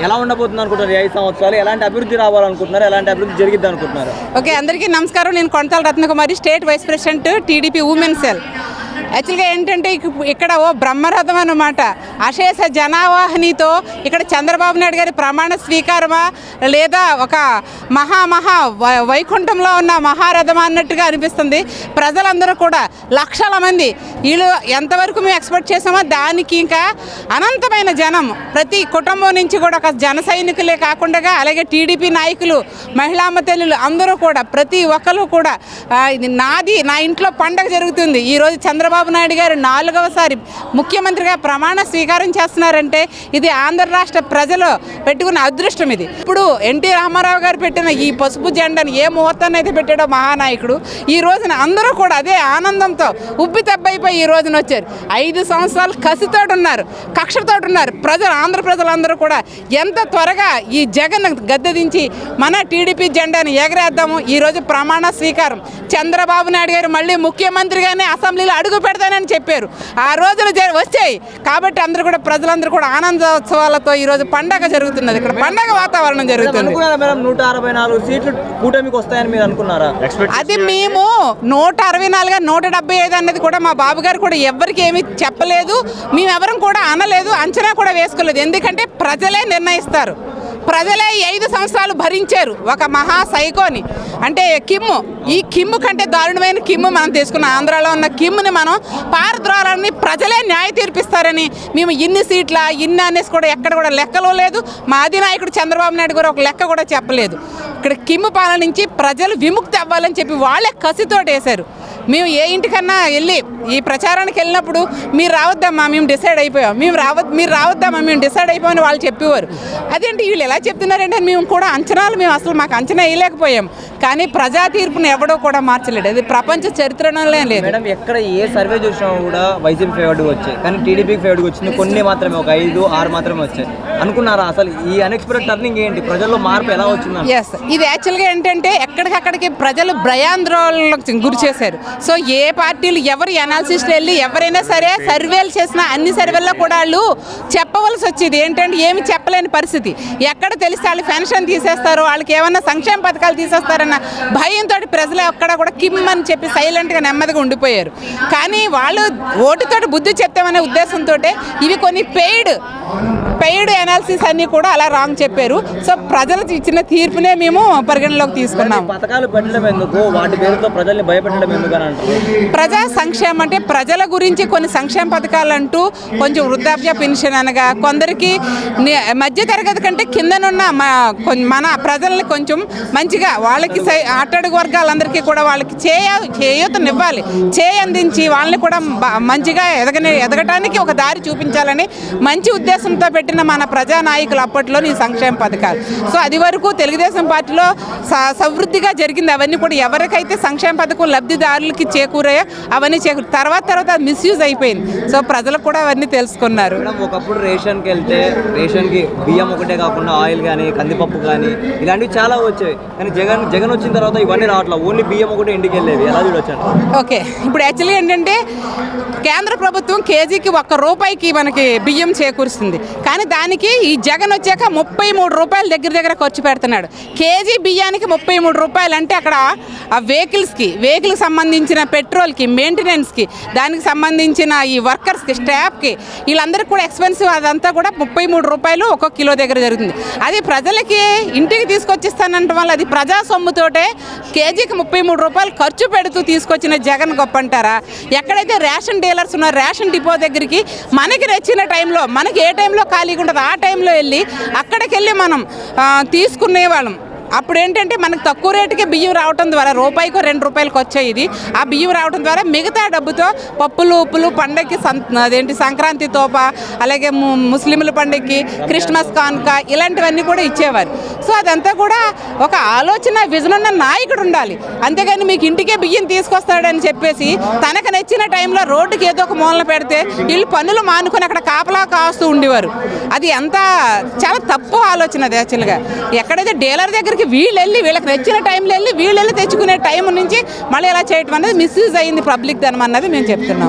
ఎలా ఉండబోతుంది అనుకుంటారు? 5 సంవత్సరాలు ఎలాంటి అభివృద్ధి రావాలనుకుంటున్నారు? ఎలాంటి అభివృద్ధి జరిగిద్ది అనుకుంటున్నారు? ఓకే, అందరికీ నమస్కారం. నేను Konathala Ratnakumari, state vice president, TDP women cell. యాక్చువల్గా ఏంటంటే ఇక్కడ ఓ బ్రహ్మరథం అన్నమాట. అశేష జనావాహినితో ఇక్కడ చంద్రబాబు నాయుడు గారి ప్రమాణ స్వీకారమా లేదా ఒక వైకుంఠంలో ఉన్న మహారథం అన్నట్టుగా అనిపిస్తుంది. ప్రజలందరూ కూడా లక్షల మంది, వీళ్ళు ఎంతవరకు మేము ఎక్స్పెక్ట్ చేసామో దానికి ఇంకా అనంతమైన జనం. ప్రతి కుటుంబం నుంచి కూడా ఒక జన సైనికులే కాకుండా అలాగే టీడీపీ నాయకులు, మహిళామ్మ తల్లులు అందరూ కూడా ప్రతి ఒక్కరు కూడా ఇది నా ఇంట్లో పండగ జరుగుతుంది. ఈరోజు చంద్రబాబు నాయుడు గారు 4వసారి ముఖ్యమంత్రిగా ప్రమాణ స్వీకారం చేస్తున్నారంటే ఇది ఆంధ్ర రాష్ట్ర ప్రజలు పెట్టుకున్న అదృష్టం. ఇది ఇప్పుడు ఎన్టీ రామారావు గారు పెట్టిన ఈ పసుపు జెండాను ఏ ముహూర్తాన్ని అయితే పెట్టాడో మహానాయకుడు, ఈ రోజున అందరూ కూడా అదే ఆనందంతో ఉబ్బి తబ్బైపోయి ఈ రోజున వచ్చారు. 5 సంవత్సరాలు కసితోటి ఉన్నారు, కక్షతోటి ఉన్నారు. ఆంధ్ర ప్రజలందరూ కూడా ఎంత త్వరగా ఈ జగన్ గద్దె దించి మన టీడీపీ జెండాను ఎగరేద్దాము. ఈరోజు ప్రమాణ స్వీకారం. చంద్రబాబు నాయుడు గారు మళ్ళీ ముఖ్యమంత్రిగానే అసెంబ్లీలో అడుగు పెడతానని చెప్పారు. ఆ రోజులు వచ్చాయి కాబట్టి ప్రజలందరూ కూడా ఆనందోత్సవాలతో ఈరోజు పండగ జరుగుతున్నది. ఇక్కడ పండగ వాతావరణం జరుగుతుంది. 164 సీట్లు కూటమికి వస్తాయని మీరు అనుకున్నారా? అది మేము 164 175 అన్నది కూడా మా బాబు గారు కూడా ఎవరికి ఏమీ చెప్పలేదు, మేమెవరం కూడా అనలేదు, అంచనా కూడా వేసుకోలేదు. ఎందుకంటే ప్రజలే నిర్ణయిస్తారు. ప్రజలే 5 సంవత్సరాలు భరించారు ఒక మహా సైకోని. అంటే ఈ కిమ్ము కంటే దారుణమైన కిమ్ము మనం తీసుకున్న ఆంధ్రాలో ఉన్న కిమ్ముని మనం పారద్రోలాలని ప్రజలే న్యాయ తీర్పిస్తారని మేము ఇన్ని సీట్ల ఇన్ని అనేసి కూడా ఎక్కడ కూడా లెక్కలో లేదు. మా అధినాయకుడు చంద్రబాబు నాయుడు గారు ఒక లెక్క కూడా చెప్పలేదు. ఇక్కడ కిమ్ము పాలన నుంచి ప్రజలు విముక్తి అవ్వాలని చెప్పి వాళ్ళే కసితోటి వేశారు. మేము ఏ ఇంటికన్నా వెళ్ళి ఈ ప్రచారానికి వెళ్ళినప్పుడు మీరు రావద్దమ్మా మేము డిసైడ్ అయిపోయాం, మీరు రావద్దమ్మా మేము డిసైడ్ అయిపోయామని వాళ్ళు చెప్పేవారు. అదేంటి వీళ్ళు ఎలా చెప్తున్నారంటే మేము కూడా మేము అసలు మాకు అంచనా వేయలేకపోయాం. కానీ ప్రజా తీర్పును ఎవడో కూడా మార్చలేడు. అది ప్రపంచ చరిత్రలోనే లేదు. మేడం, ఎక్కడ ఏ సర్వే చూసినా కూడా వైసీపీ ఫేవర్డ్గా వచ్చాయి, కానీ టీడీపీకి ఫేవర్డ్గా వచ్చింది కొన్ని మాత్రమే, ఒక 5, 6 మాత్రమే వచ్చాయి. అనుకున్నారా అసలు ఈ అన్ఎక్స్పెక్టెడ్ టర్నింగ్ ఏంటి? ప్రజల్లో మార్పు ఎలా వచ్చింది? ఎస్, ఇది యాక్చువల్గా ఏంటంటే ఎక్కడికక్కడికి ప్రజలు భయాందోళనకు గురి చేశారు. సో ఏ పార్టీలు ఎవరు అనాలిసిస్లో వెళ్ళి ఎవరైనా సరే సర్వేలు చేసినా అన్ని సర్వేల్లో కూడా వాళ్ళు చెప్పవలసి వచ్చేది ఏంటంటే ఏమి చెప్పలేని పరిస్థితి. ఎక్కడ తెలిస్తే వాళ్ళు పెన్షన్ తీసేస్తారు, వాళ్ళకి ఏమన్నా సంక్షేమ పథకాలు తీసేస్తారన్న భయంతో ప్రజలు ఎక్కడ కూడా కిమ్మని చెప్పి సైలెంట్గా నెమ్మదిగా ఉండిపోయారు. కానీ వాళ్ళు ఓటుతోటి బుద్ధి చెప్తామనే ఉద్దేశంతో ఇవి కొన్ని పెయిడ్ అనాలిసిస్ అన్నీ కూడా అలా రాంగ్ చెప్పారు. సో ప్రజలు ఇచ్చిన తీర్పునే మేము పరిగణలోకి తీసుకున్నాం. పథకాలు పెట్టడం ఎందుకు, వాటి పేరుతో ప్రజల్ని భయపెట్టడం ఎందుకు అని అంటారు? ప్రజా సంక్షేమం అంటే ప్రజల గురించి కొన్ని సంక్షేమ పథకాలు అంటూ కొంచెం వృద్ధాప్య పెన్షన్ అనగా కొందరికి మధ్య తరగతి కంటే కిందనున్న మన ప్రజల్ని కొంచెం మంచిగా వాళ్ళకి అట్టడుగు వర్గాలందరికీ కూడా వాళ్ళకి చేయూతనివ్వాలి, అందించి వాళ్ళని కూడా మంచిగా ఎదగటానికి ఒక దారి చూపించాలని మంచి ఉద్దేశంతో పెట్టిన మన ప్రజానాయకులు అప్పట్లోని సంక్షేమ పథకాలు. సో అది వరకు తెలుగుదేశం పార్టీలో సమృద్ధిగా జరిగింది. అవన్నీ కూడా ఎవరికైతే సంక్షేమ పథకం లబ్ధిదారులకి చేకూరాయో అవన్నీ తర్వాత మిస్యూజ్ అయిపోయింది. సో ప్రజలు కూడా అవన్నీ తెలుసుకున్నారు. ఒకప్పుడు రేషన్కి వెళ్తే రేషన్కి బియ్యం ఒకటే కాకుండా ఆయిల్ కానీ కందిపప్పు కానీ ఇలాంటివి చాలా వచ్చాయి. కానీ జగన్ వచ్చిన తర్వాత ఇవన్నీ రావట్లేదు, ఓన్లీ బియ్యం ఒకటే ఇంటికి వెళ్ళేది. ఎలా చూడొచ్చాను? ఓకే, ఇప్పుడు యాక్చువల్గా ఏంటంటే కేంద్ర ప్రభుత్వం కేజీకి ₹1 మనకి బియ్యం చేకూరుస్తుంది. కానీ దానికి ఈ జగన్ వచ్చాక ₹33 దగ్గర ఖర్చు పెడుతున్నాడు. కేజీ బియ్యానికి ₹33 అంటే అక్కడ ఆ వెహికల్కి సంబంధించిన పెట్రోల్కి, మెయింటెనెన్స్కి, దానికి సంబంధించిన ఈ వర్కర్స్కి, స్టాఫ్కి, వీళ్ళందరికీ కూడా ఎక్స్పెన్సివ్. అదంతా కూడా ₹33 ఒక్కొక్క కిలో దగ్గర జరుగుతుంది. అది ప్రజలకి ఇంటికి తీసుకొచ్చిస్తానంటే వల్ల అది ప్రజా సొమ్ముతోటే కేజీకి ₹33 ఖర్చు పెడుతూ తీసుకొచ్చిన జగన్ గొప్ప అంటారా? ఎక్కడైతే రేషన్ డీలర్స్ ఉన్నారో రేషన్ డిపో దగ్గరికి మనకి నచ్చిన టైంలో, మనకి ఏ టైంలో ఖాళీగా ఉంటుంది ఆ టైంలో వెళ్ళి అక్కడికి వెళ్ళి మనం తీసుకునేవాళ్ళం. అప్పుడు ఏంటంటే మనకు తక్కువ రేటుకే బియ్యం రావడం ద్వారా ₹1కో ₹2 వచ్చాయి. ఇది ఆ బియ్యం రావడం ద్వారా మిగతా డబ్బుతో పప్పులు ఉప్పులు పండగకి సంక్రాంతి తోప, అలాగే ముస్లింల పండగకి క్రిస్మస్ కానుక ఇలాంటివన్నీ కూడా ఇచ్చేవారు. సో అదంతా కూడా ఒక ఆలోచన విజన్ ఉన్న నాయకుడు ఉండాలి. అంతేగాని మీకు ఇంటికే బియ్యం తీసుకొస్తాడని చెప్పేసి తనకు నచ్చిన టైంలో రోడ్డుకి ఏదో ఒక మూలన పెడితే వీళ్ళు పనులు మానుకొని అక్కడ కాపలా కాస్తూ ఉండేవారు. అది చాలా తప్పు ఆలోచన. అది యాక్చువల్గా ఎక్కడైతే డీలర్ దగ్గరికి వీళ్ళకి నచ్చిన టైంలో వెళ్ళి తెచ్చుకునే టైం నుంచి మళ్ళీ ఎలా చేయటం అనేది మిస్యూజ్ అయింది పబ్లిక్ ధనం అన్నది మేము చెప్తున్నాం.